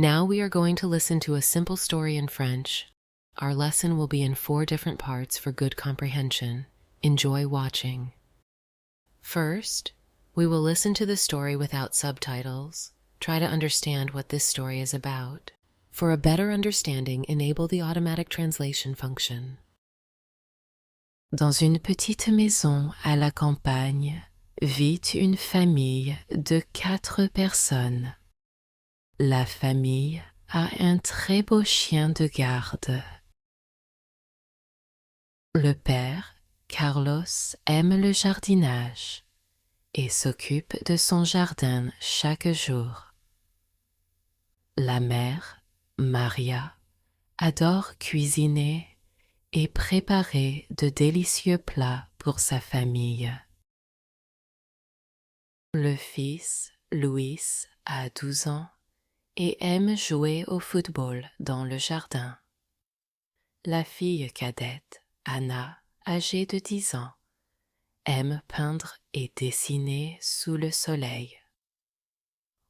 Now we are going to listen to a simple story in French. Our lesson will be in 4 different parts for good comprehension. Enjoy watching. First, we will listen to the story without subtitles. Try to understand what this story is about. For a better understanding, enable the automatic translation function. Dans une petite maison à la campagne vit une famille de 4 personnes. La famille a un très beau chien de garde. Le père, Carlos, aime le jardinage et s'occupe de son jardin chaque jour. La mère, Maria, adore cuisiner et préparer de délicieux plats pour sa famille. Le fils, Luis, a 12 ans et aime jouer au football dans le jardin. La fille cadette, Anna, âgée de 10 ans, aime peindre et dessiner sous le soleil.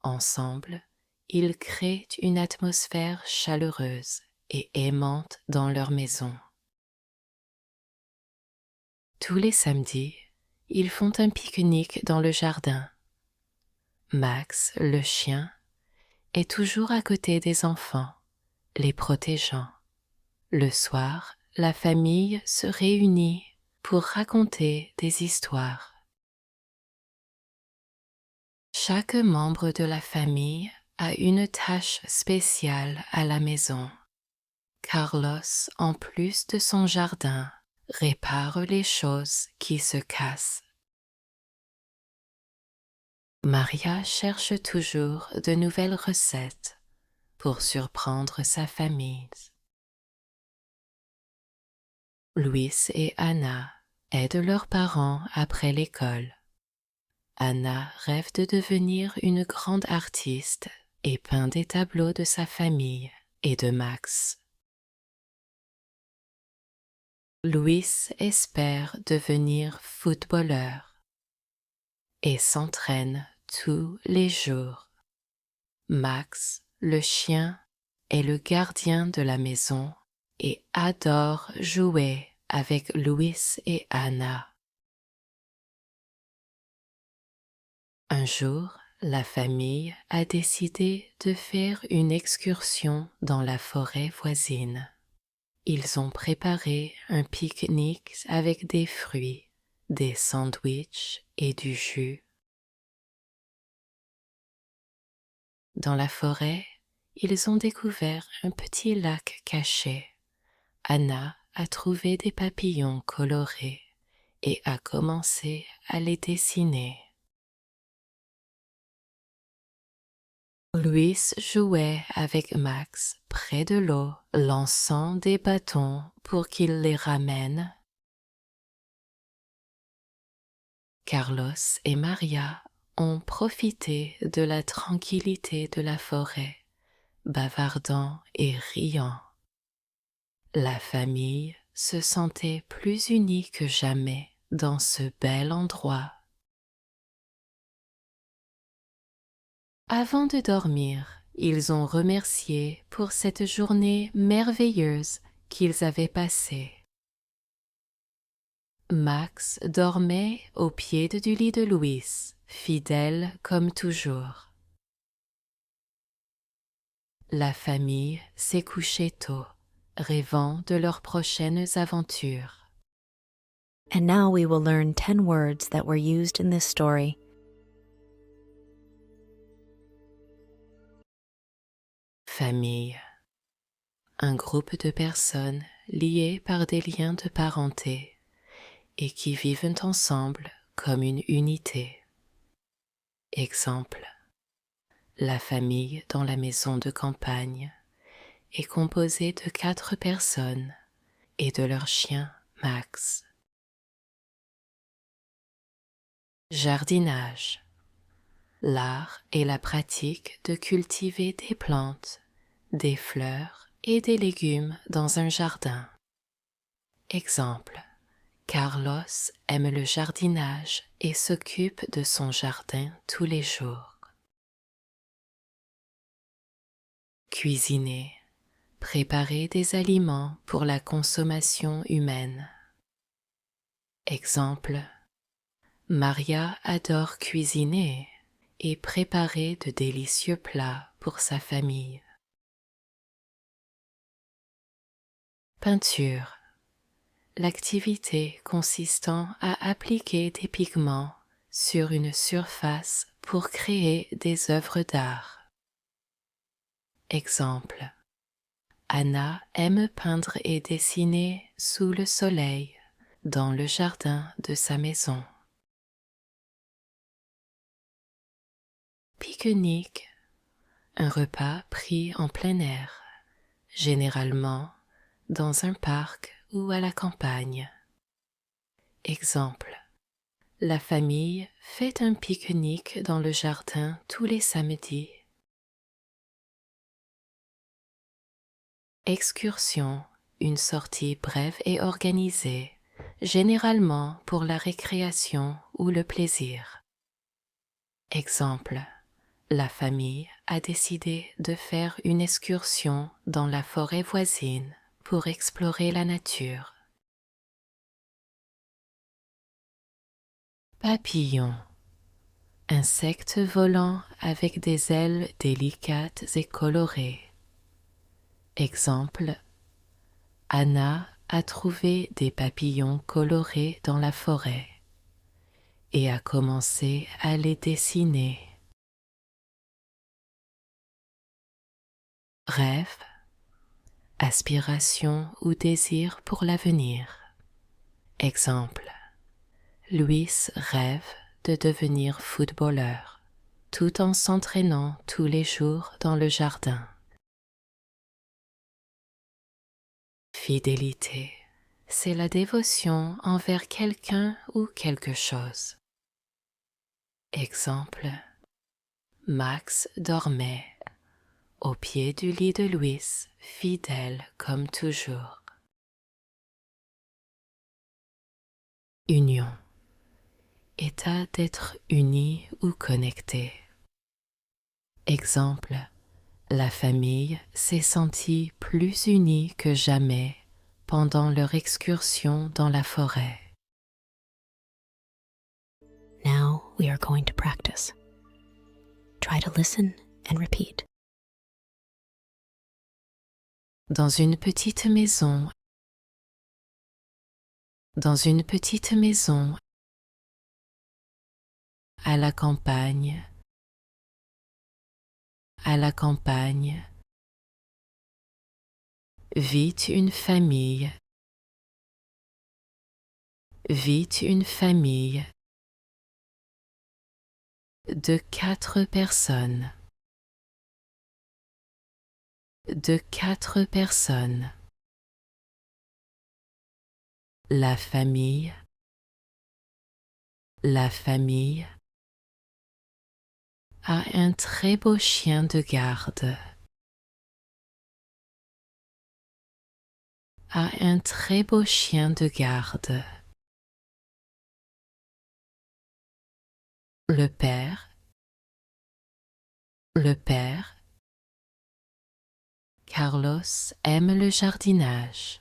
Ensemble, ils créent une atmosphère chaleureuse et aimante dans leur maison. Tous les samedis, ils font un pique-nique dans le jardin. Max, le chien, est toujours à côté des enfants, les protégeant. Le soir, la famille se réunit pour raconter des histoires. Chaque membre de la famille a une tâche spéciale à la maison. Carlos, en plus de son jardin, répare les choses qui se cassent. Maria cherche toujours de nouvelles recettes pour surprendre sa famille. Luis et Anna aident leurs parents après l'école. Anna rêve de devenir une grande artiste et peint des tableaux de sa famille et de Max. Luis espère devenir footballeur et s'entraîne tous les jours. Max, le chien, est le gardien de la maison et adore jouer avec Luis et Anna. Un jour, la famille a décidé de faire une excursion dans la forêt voisine. Ils ont préparé un pique-nique avec des fruits, des sandwichs et du jus. Dans la forêt, ils ont découvert un petit lac caché. Anna a trouvé des papillons colorés et a commencé à les dessiner. Luis jouait avec Max près de l'eau, lançant des bâtons pour qu'il les ramène. Carlos et Maria ont profité de la tranquillité de la forêt, bavardant et riant. La famille se sentait plus unie que jamais dans ce bel endroit. Avant de dormir, ils ont remercié pour cette journée merveilleuse qu'ils avaient passée. Max dormait au pied du lit de Luis, fidèle comme toujours. La famille s'est couchée tôt, rêvant de leurs prochaines aventures. And now we will learn 10 words that were used in this story. Famille. Un groupe de personnes liées par des liens de parenté et qui vivent ensemble comme une unité. Exemple. La famille dans la maison de campagne est composée de 4 personnes et de leur chien Max. Jardinage. L'art est la pratique de cultiver des plantes, des fleurs et des légumes dans un jardin. Exemple. Carlos aime le jardinage et s'occupe de son jardin tous les jours. Cuisiner, préparer des aliments pour la consommation humaine. Exemple, Maria adore cuisiner et préparer de délicieux plats pour sa famille. Peinture, l'activité consistant à appliquer des pigments sur une surface pour créer des œuvres d'art. Exemple, Anna aime peindre et dessiner sous le soleil dans le jardin de sa maison. Pique-nique, un repas pris en plein air, généralement dans un parc ou à la campagne. Exemple, la famille fait un pique-nique dans le jardin tous les samedis. Excursion, une sortie brève et organisée, généralement pour la récréation ou le plaisir. Exemple, la famille a décidé de faire une excursion dans la forêt voisine pour explorer la nature. Papillon, insecte volant avec des ailes délicates et colorées. Exemple, Anna a trouvé des papillons colorés dans la forêt et a commencé à les dessiner. Rêve, aspiration ou désir pour l'avenir. Exemple, Louis rêve de devenir footballeur tout en s'entraînant tous les jours dans le jardin. Fidélité, c'est la dévotion envers quelqu'un ou quelque chose. Exemple, Max dormait au pied du lit de Louis, fidèle comme toujours. Union, état d'être uni ou connecté. Exemple, la famille s'est sentie plus unie que jamais pendant leur excursion dans la forêt. Now we are going to practice. Try to listen and repeat. Dans une petite maison, à la campagne, vit une famille, de 4 personnes, La famille a un très beau chien de garde. Le père, Carlos aime le jardinage.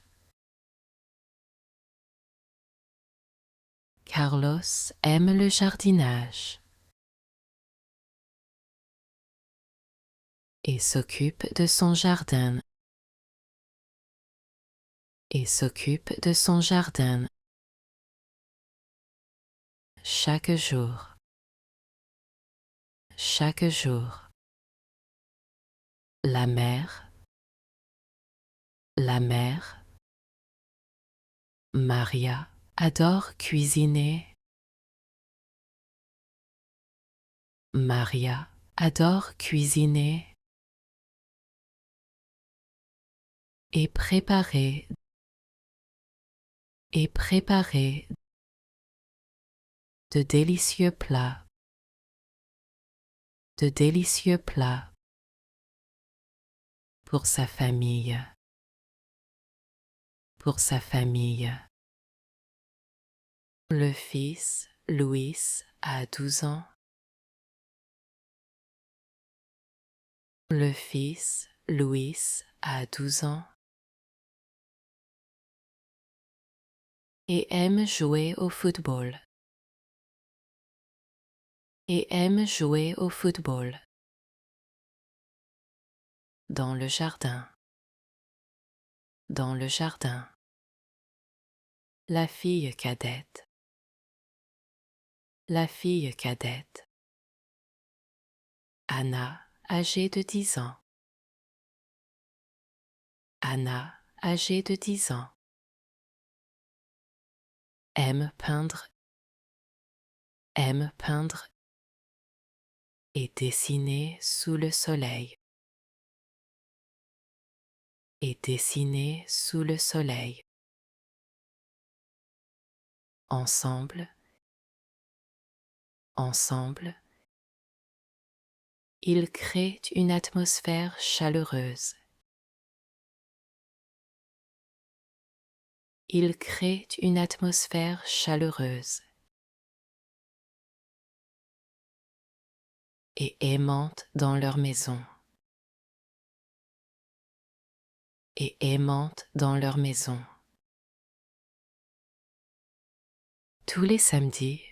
Et s'occupe de son jardin. Chaque jour. La mère, Maria, adore cuisiner. Et préparer de délicieux plats. Pour sa famille. Le fils, Louis, a 12 ans. Louis a 12 ans et aime jouer au football. Et aime jouer au football. Dans le jardin. Dans le jardin. La fille cadette. La fille cadette. Anna, âgée de 10 ans. Anna, âgée de 10 ans. Aime peindre. Aime peindre et dessiner sous le soleil. Et dessiner sous le soleil. Ensemble. Ensemble. Ils créent une atmosphère chaleureuse. Ils créent une atmosphère chaleureuse et aimante dans leur maison. Et aimante dans leur maison. Tous les samedis,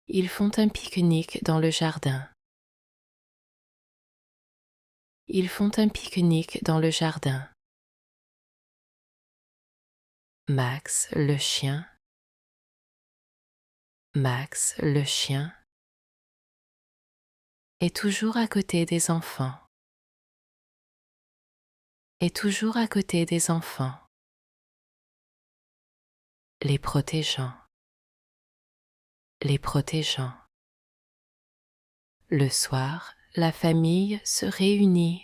ils font un pique-nique dans le jardin. Ils font un pique-nique dans le jardin. Max, le chien. Max, le chien, est toujours à côté des enfants. Est toujours à côté des enfants. Les protégeant. Les protégeant. Le soir, la famille se réunit.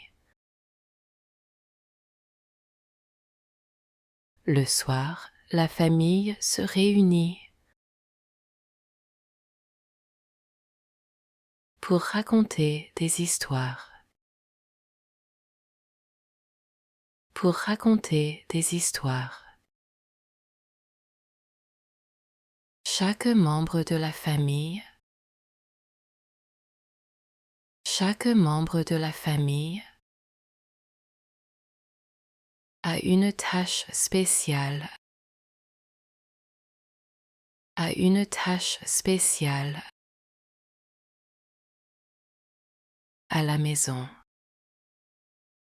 Le soir, la famille se réunit pour raconter des histoires. Pour raconter des histoires. Chaque membre de la famille, chaque membre de la famille a une tâche spéciale. A une tâche spéciale à la maison.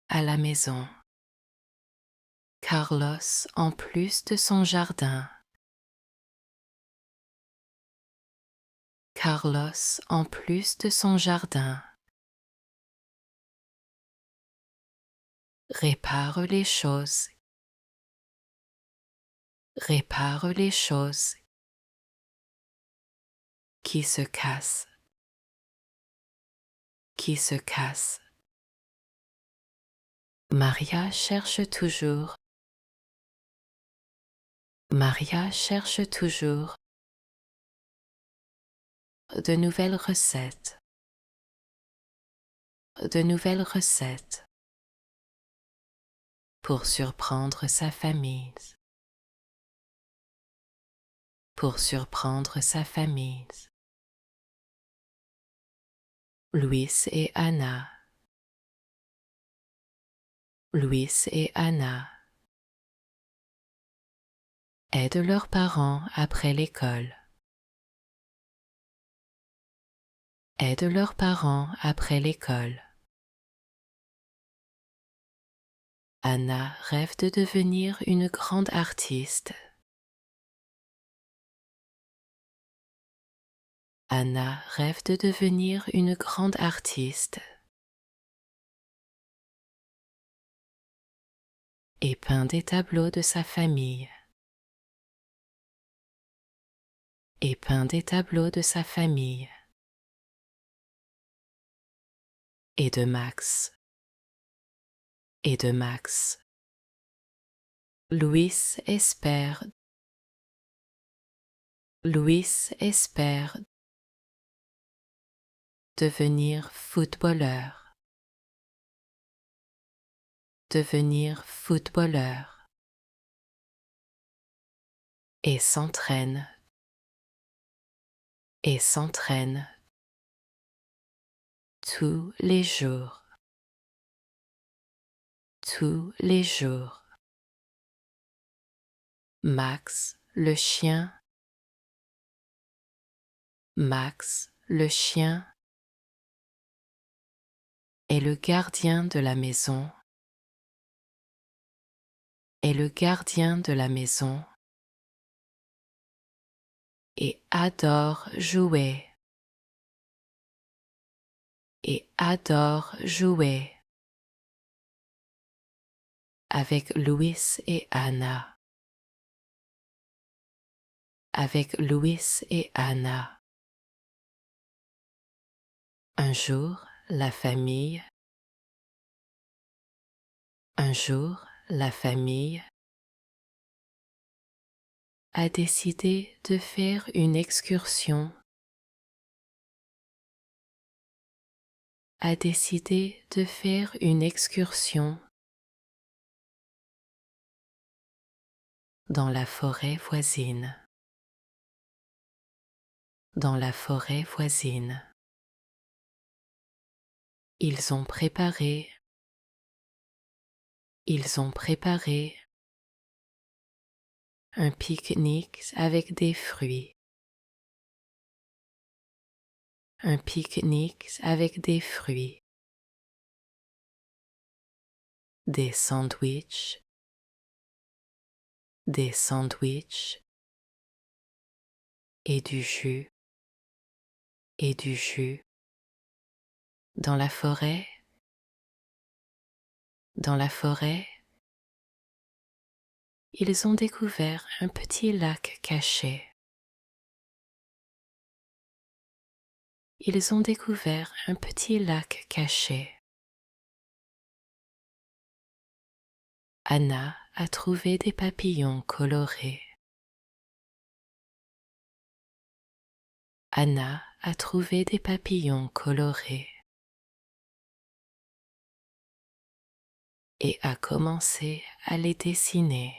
À la maison. Carlos, en plus de son jardin. Carlos, en plus de son jardin. Répare les choses. Répare les choses qui se cassent. Qui se cassent. Maria cherche toujours. Maria cherche toujours de nouvelles recettes. De nouvelles recettes pour surprendre sa famille. Pour surprendre sa famille. Louis et Anna. Louis et Anna aident leurs parents après l'école. Aident leurs parents après l'école. Anna rêve de devenir une grande artiste. Anna rêve de devenir une grande artiste et peint des tableaux de sa famille. Et peint des tableaux de sa famille. Et de Max. Et de Max. Louis espère. Louis espère devenir footballeur. Devenir footballeur. Et s'entraîne tous les jours, tous les jours. Max le chien, Max le chien est le gardien de la maison, est le gardien de la maison et adore jouer, et adore jouer avec Louis et Anna, avec Louis et Anna. Un jour, la famille, un jour, la famille a décidé de faire une excursion, a décidé de faire une excursion dans la forêt voisine, dans la forêt voisine. Ils ont préparé un pique-nique avec des fruits, un pique-nique avec des fruits, des sandwichs et du jus, et du jus. Dans la forêt, ils ont découvert un petit lac caché. Ils ont découvert un petit lac caché. Anna a trouvé des papillons colorés. Anna a trouvé des papillons colorés et a commencé à les dessiner.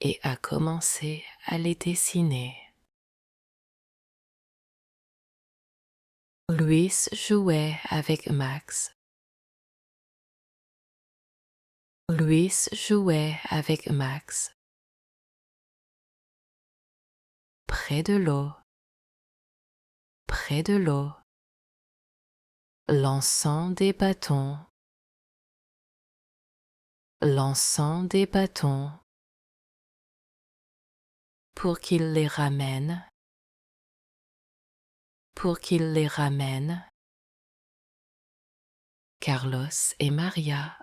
Et a commencé à les dessiner. Louis jouait avec Max. Louis jouait avec Max. Près de l'eau, lançant des bâtons, pour qu'il les ramène, Carlos et Maria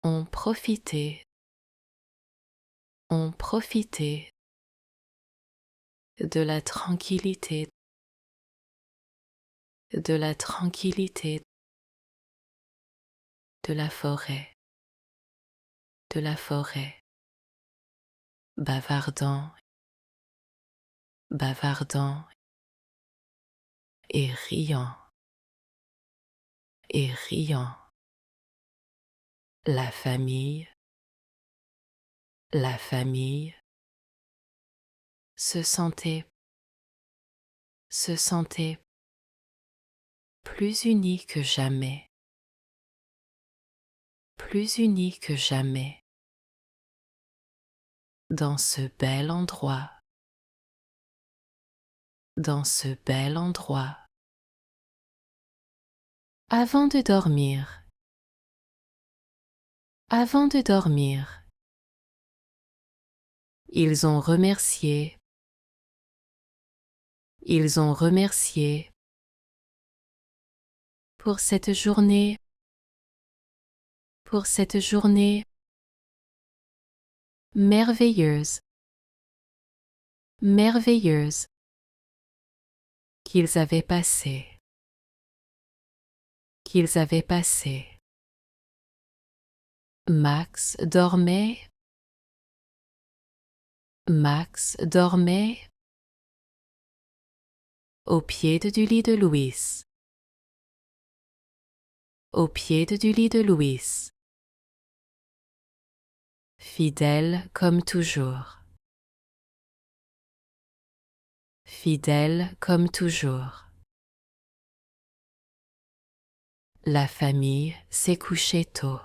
ont profité de la tranquillité de la forêt, bavardant et riant. La famille se sentait plus unie que jamais, dans ce bel endroit, Avant de dormir, ils ont remercié pour cette journée merveilleuse qu'ils avaient passée. Max dormait au pied du lit de Louis. fidèle comme toujours. Fidèle comme toujours. La famille s'est couchée tôt.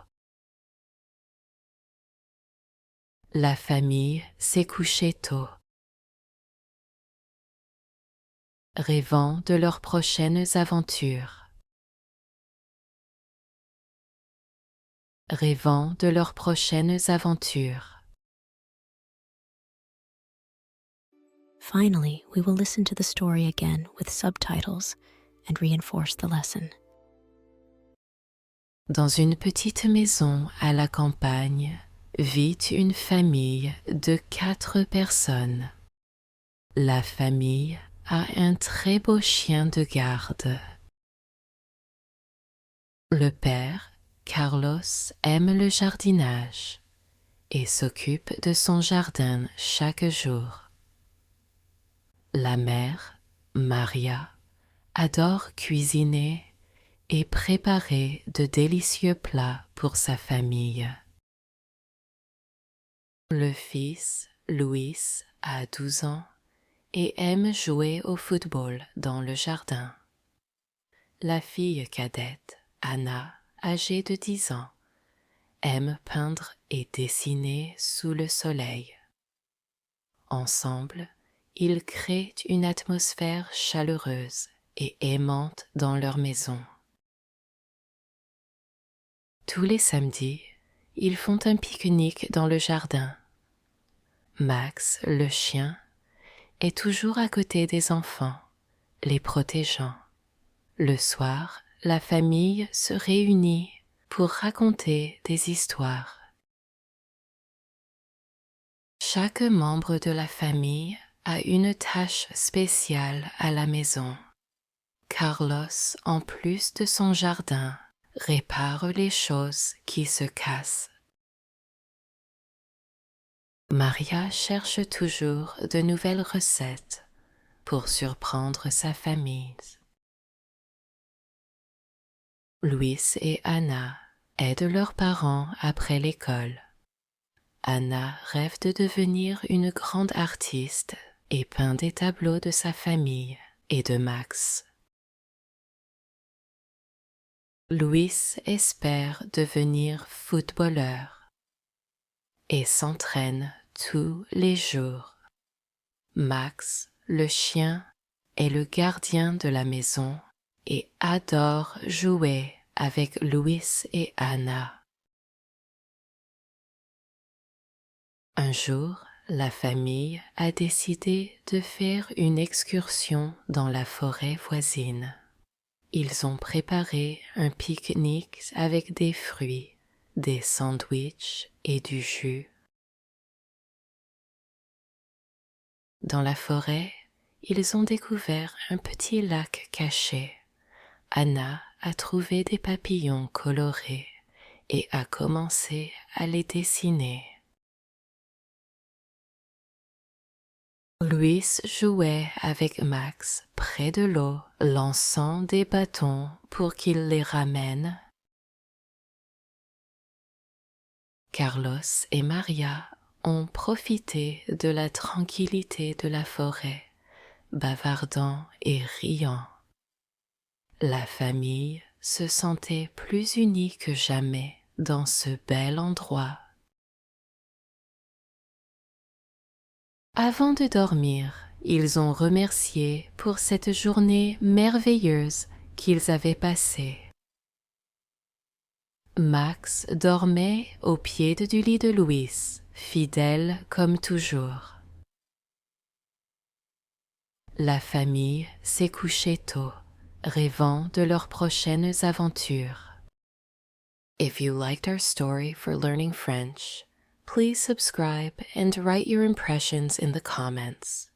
La famille s'est couchée tôt. Rêvant de leurs prochaines aventures. Rêvant de leurs prochaines aventures. Finally, we will listen to the story again with subtitles and reinforce the lesson. Dans une petite maison à la campagne vit une famille de 4 personnes. La famille a un très beau chien de garde. Le père, Carlos, aime le jardinage et s'occupe de son jardin chaque jour. La mère, Maria, adore cuisiner et préparer de délicieux plats pour sa famille. Le fils, Luis, a 12 ans et aime jouer au football dans le jardin. La fille cadette, Anna, âgée de 10 ans, aime peindre et dessiner sous le soleil. Ensemble, ils créent une atmosphère chaleureuse et aimante dans leur maison. Tous les samedis, ils font un pique-nique dans le jardin. Max, le chien, est toujours à côté des enfants, les protégeant. Le soir, la famille se réunit pour raconter des histoires. Chaque membre de la famille a une tâche spéciale à la maison. Carlos, en plus de son jardin, répare les choses qui se cassent. Maria cherche toujours de nouvelles recettes pour surprendre sa famille. Luis et Anna aident leurs parents après l'école. Anna rêve de devenir une grande artiste et peint des tableaux de sa famille et de Max. Luis espère devenir footballeur et s'entraîne tous les jours. Max, le chien, est le gardien de la maison et adore jouer avec Luis et Anna. Un jour, la famille a décidé de faire une excursion dans la forêt voisine. Ils ont préparé un pique-nique avec des fruits, des sandwichs et du jus. Dans la forêt, ils ont découvert un petit lac caché. Anna a trouvé des papillons colorés et a commencé à les dessiner. Luis jouait avec Max près de l'eau, lançant des bâtons pour qu'il les ramène. Carlos et Maria ont profité de la tranquillité de la forêt, bavardant et riant. La famille se sentait plus unie que jamais dans ce bel endroit. Avant de dormir, ils ont remercié pour cette journée merveilleuse qu'ils avaient passée. Max dormait au pied du lit de Luis, fidèle comme toujours. La famille s'est couchée tôt, rêvant de leurs prochaines aventures. If you liked our story for learning French, please subscribe and write your impressions in the comments.